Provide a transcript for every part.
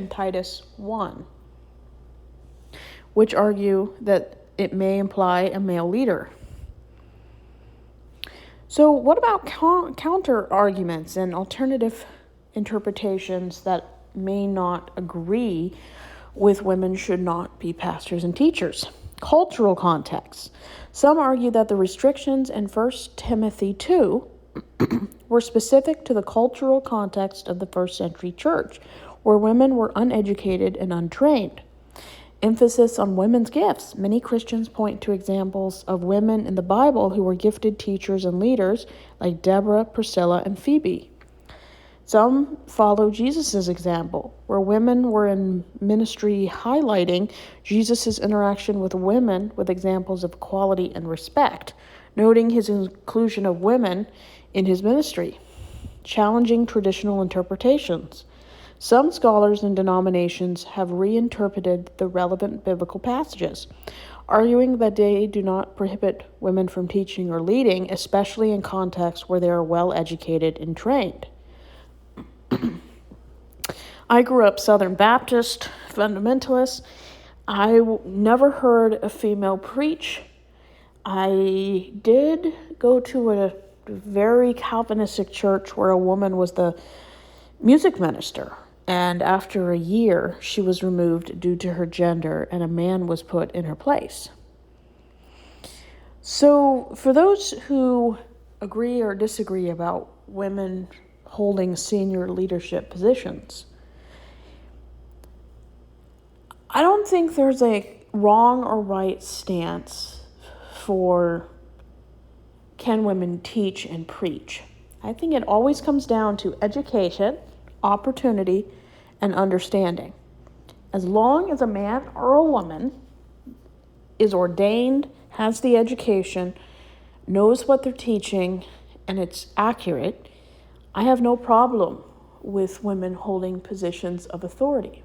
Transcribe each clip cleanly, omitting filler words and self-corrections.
and Titus 1, which argue that it may imply a male leader. So what about counter arguments and alternative interpretations that may not agree with women should not be pastors and teachers? Cultural context. Some argue that the restrictions in 1 Timothy 2 were specific to the cultural context of the first century church, where women were uneducated and untrained. Emphasis on women's gifts. Many Christians point to examples of women in the Bible who were gifted teachers and leaders, like Deborah, Priscilla, and Phoebe. Some follow Jesus' example, where women were in ministry, highlighting Jesus' interaction with women with examples of equality and respect, noting his inclusion of women in his ministry, challenging traditional interpretations. Some scholars and denominations have reinterpreted the relevant biblical passages, arguing that they do not prohibit women from teaching or leading, especially in contexts where they are well educated and trained. I grew up Southern Baptist, fundamentalist. I never heard a female preach. I did go to a very Calvinistic church where a woman was the music minister. And after a year, she was removed due to her gender, and a man was put in her place. So, for those who agree or disagree about women holding senior leadership positions, I don't think there's a wrong or right stance for can women teach and preach. I think it always comes down to education, opportunity, and understanding. As long as a man or a woman is ordained, has the education, knows what they're teaching, and it's accurate, I have no problem with women holding positions of authority.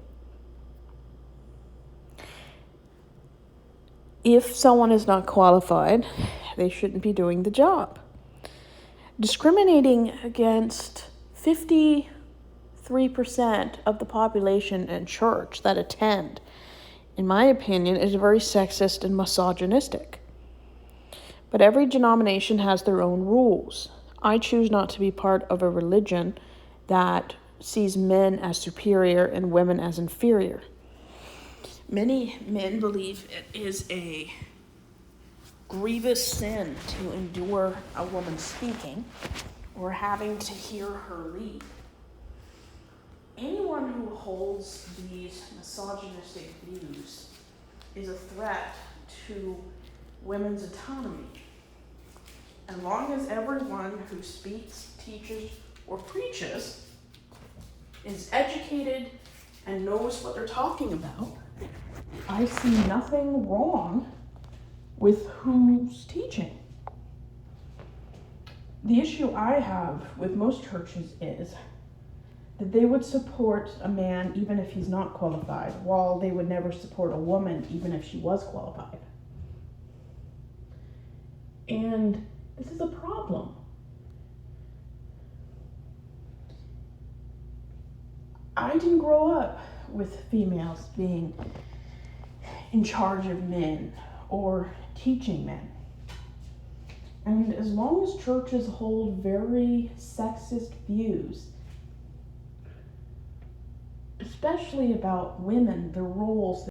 If someone is not qualified, they shouldn't be doing the job. Discriminating against 53% of the population in church that attend, in my opinion, is very sexist and misogynistic. But every denomination has their own rules. I choose not to be part of a religion that sees men as superior and women as inferior. Many men believe it is a grievous sin to endure a woman speaking or having to hear her lead. Anyone who holds these misogynistic views is a threat to women's autonomy. As long as everyone who speaks, teaches, or preaches is educated and knows what they're talking about, I see nothing wrong with who's teaching. The issue I have with most churches is that they would support a man even if he's not qualified, while they would never support a woman even if she was qualified. And this is a problem. I didn't grow up with females being in charge of men or teaching men. And as long as churches hold very sexist views, especially about women, their roles,